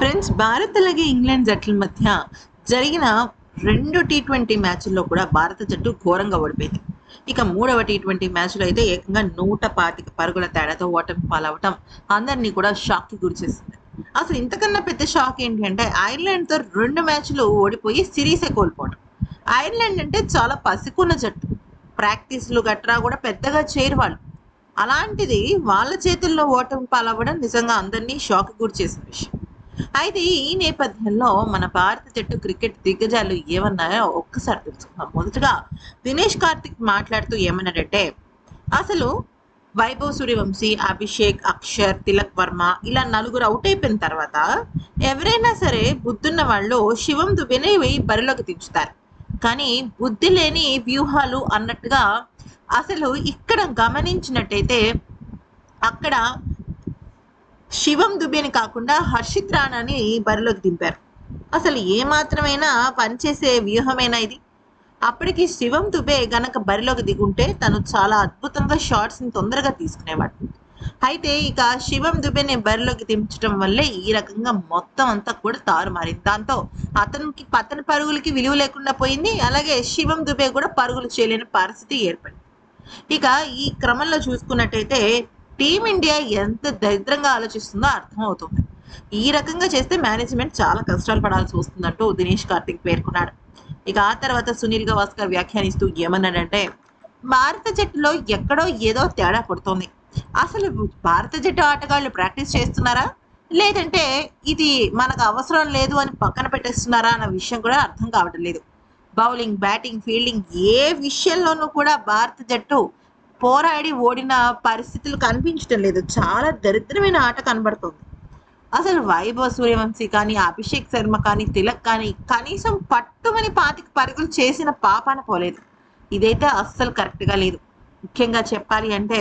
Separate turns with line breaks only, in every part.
Friends, Bharat అలాగే England జట్ల మధ్య జరిగిన 2 టీ20 మ్యాచ్ల్లో కూడా భారత జట్టు ఘోరంగా ఓడిపోయింది. ఇక మూడవ టీ20 మ్యాచ్లో అయితే ఏకంగా 125 పరుగుల తేడాతో ఓటమి పాలవటం అందరినీ కూడా షాక్కి గురిచేసింది. అసలు ఇంతకన్నా పెద్ద షాక్ ఏంటి అంటే ఐర్లాండ్తో 2 మ్యాచ్లు ఓడిపోయి సిరీసే కోల్పోవడం. ఐర్లాండ్ అంటే చాలా పసికున్న జట్టు, ప్రాక్టీస్లు గట్రా కూడా పెద్దగా చేయరు వాళ్ళు. అలాంటిది వాళ్ళ చేతుల్లో ఓటమి పాలవ్వడం నిజంగా అందరినీ షాక్ గురి చేసిన విషయం. అయితే ఈ నేపథ్యంలో మన భారత జట్టు క్రికెట్ దిగ్గజాలు ఏమన్నాయో ఒక్కసారి తెలుసుకుందాం. మొదటగా దినేష్ కార్తిక్ మాట్లాడుతూ ఏమన్నాడంటే, అసలు వైభవ్ సూర్యవంశీ, అభిషేక్, అక్షర్, తిలక్ వర్మ ఇలా నలుగురు అవుట్ అయిపోయిన తర్వాత ఎవరైనా సరే బుద్ధున్న వాళ్ళు శివం దుబేని బరిలోకి దించుతారు. కానీ బుద్ధి లేని వ్యూహాలు అన్నట్టుగా అసలు ఇక్కడ గమనించినట్టయితే అక్కడ శివం దుబేని కాకుండా హర్షిత్ రాణాని బరిలోకి దింపారు. అసలు ఏమాత్రమైనా పనిచేసే వ్యూహమేనా ఇది? అప్పటికి శివం దుబే గనక బరిలోకి దిగుంటే తను చాలా అద్భుతంగా షాట్స్ని తొందరగా తీసుకునేవాడు. అయితే ఇక శివం దుబేని బరిలోకి దించడం వల్లే ఈ రకంగా మొత్తం అంతా కూడా తారుమారింది. దాంతో అతని పరుగులకి విలువ లేకుండా పోయింది. అలాగే శివం దుబే కూడా పరుగులు చేయలేని పరిస్థితి ఏర్పడింది. ఇక ఈ క్రమంలో చూసుకున్నట్టయితే టీమిండియా ఎంత దరిద్రంగా ఆలోచిస్తుందో అర్థమవుతుంది. ఈ రకంగా చేస్తే మేనేజ్మెంట్ చాలా కష్టాలు పడాల్సి వస్తుందంటూ దినేష్ కార్తిక్ పేర్కొన్నాడు. ఇక ఆ తర్వాత సునీల్ గవాస్కర్ వ్యాఖ్యానిస్తూ ఏమన్నాడంటే, భారత జట్టులో ఎక్కడో ఏదో తేడా పడుతోంది. అసలు భారత జట్టు ఆటగాళ్ళు ప్రాక్టీస్ చేస్తున్నారా, లేదంటే ఇది మనకు అవసరం లేదు అని పక్కన పెట్టేస్తున్నారా అన్న విషయం కూడా అర్థం కావటం లేదు. బౌలింగ్, బ్యాటింగ్, ఫీల్డింగ్ ఏ విషయంలోనూ కూడా భారత జట్టు పోరాడి ఓడిన పరిస్థితులు కనిపించడం లేదు. చాలా దరిద్రమైన ఆట కనబడుతుంది. అసలు వైభవ్ సూర్యవంశీ కానీ, అభిషేక్ శర్మ కానీ, తిలక్ కానీ కనీసం పట్టుమని 25 పరుగులు చేసిన పాపాన పోలేదు. ఇదైతే అస్సలు కరెక్ట్గా లేదు. ముఖ్యంగా చెప్పాలి అంటే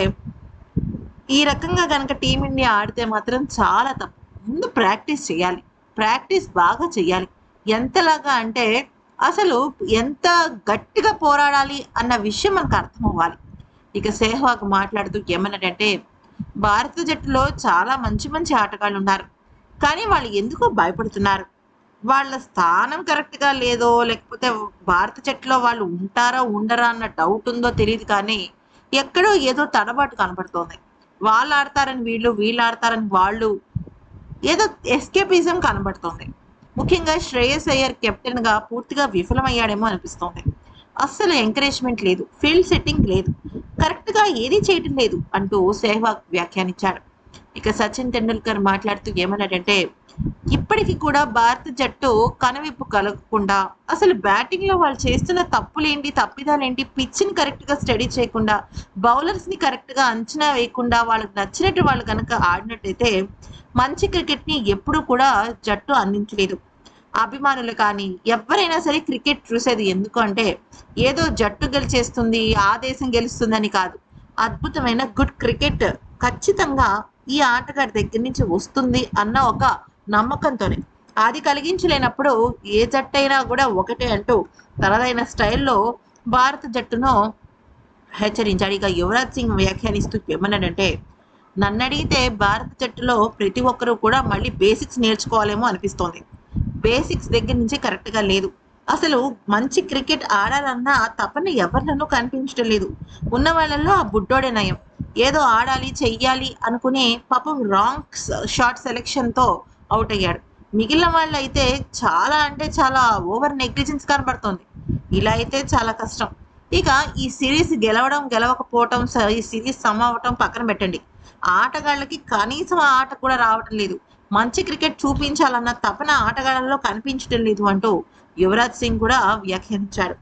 ఈ రకంగా కనుక టీమిండియా ఆడితే మాత్రం చాలా తప్పు. ముందు ప్రాక్టీస్ చేయాలి, ప్రాక్టీస్ బాగా చేయాలి. ఎంతలాగా అంటే అసలు ఎంత గట్టిగా పోరాడాలి అన్న విషయం మనకు అర్థం అవ్వాలి. ఇక సెహ్వాగ్ మాట్లాడుతూ ఏమన్నాడంటే, భారత జట్టులో చాలా మంచి మంచి ఆటగాళ్ళు ఉన్నారు, కానీ వాళ్ళు ఎందుకో భయపడుతున్నారు. వాళ్ళ స్థానం కరెక్ట్గా లేదో, లేకపోతే భారత జట్టులో వాళ్ళు ఉంటారా ఉండరా అన్న డౌట్ ఉందో తెలియదు, కానీ ఎక్కడో ఏదో తడబాటు కనబడుతోంది. వాళ్ళు ఆడతారని వీళ్ళు, వీళ్ళు ఆడతారని వాళ్ళు, ఏదో ఎస్కేపిజం కనబడుతోంది. ముఖ్యంగా శ్రేయస్ అయ్యర్ కెప్టెన్గా పూర్తిగా విఫలమయ్యాడేమో అనిపిస్తోంది. అస్సలు ఎంకరేజ్మెంట్ లేదు, ఫీల్డ్ సెట్టింగ్ లేదు, కరెక్ట్గా ఏదీ చేయటం లేదు అంటూ సెహ్వాగ్ వ్యాఖ్యానించాడు. ఇక సచిన్ టెండూల్కర్ మాట్లాడుతూ ఏమన్నాడంటే, ఇప్పటికీ కూడా భారత జట్టు కనువిప్పు కలగకుండా, అసలు బ్యాటింగ్లో వాళ్ళు చేస్తున్న తప్పులేంటి, తప్పిదాలేంటి, పిచ్ని కరెక్ట్గా స్టడీ చేయకుండా, బౌలర్స్ని కరెక్ట్గా అంచనా వేయకుండా వాళ్ళకి నచ్చినట్టు వాళ్ళు కనుక ఆడినట్టయితే మంచి క్రికెట్ని ఎప్పుడూ కూడా జట్టు అందించలేదు. అభిమానులు కానీ ఎవరైనా సరే క్రికెట్ చూసేది ఎందుకు అంటే ఏదో జట్టు గెలిచేస్తుంది, ఆ దేశం గెలుస్తుందని కాదు. అద్భుతమైన గుడ్ క్రికెట్ ఖచ్చితంగా ఈ ఆటగాడి దగ్గర నుంచి వస్తుంది అన్న ఒక నమ్మకంతోనే. అది కలిగించలేనప్పుడు ఏ జట్టు అయినా కూడా ఒకటే అంటూ తనదైన స్టైల్లో భారత జట్టును హెచ్చరించాడు. ఇక యువరాజ్ సింగ్ వ్యాఖ్యానిస్తూ ఏమన్నాడంటే, నన్ను అడిగితే భారత జట్టులో ప్రతి ఒక్కరూ కూడా మళ్ళీ బేసిక్స్ నేర్చుకోవాలేమో అనిపిస్తోంది. బేసిక్స్ దగ్గర నుంచి కరెక్ట్గా లేదు. అసలు మంచి క్రికెట్ ఆడాలన్న తపన ఎవరిలోనూ కనిపించడం లేదు. ఉన్న వాళ్ళల్లో ఆ బుడ్డోడే నయం. ఏదో ఆడాలి చెయ్యాలి అనుకుని పాపం రాంగ్ షాట్ సెలెక్షన్తో అవుట్ అయ్యాడు. మిగిలిన వాళ్ళు అయితే చాలా అంటే చాలా ఓవర్ నెగ్లిజెన్స్ కనబడుతోంది. ఇలా అయితే చాలా కష్టం. ఇక ఈ సిరీస్ గెలవకపోవటం, ఈ సిరీస్ సమ్ అవ్వటం పక్కన పెట్టండి, ఆటగాళ్ళకి కనీసం ఆ ఆట కూడా రావటం లేదు. మంచి క్రికెట్ చూపించాలన్న తపన ఆటగాళ్లలో కనిపించడం లేదు అంటూ యువరాజ్ సింగ్ కూడా వ్యాఖ్యానించాడు.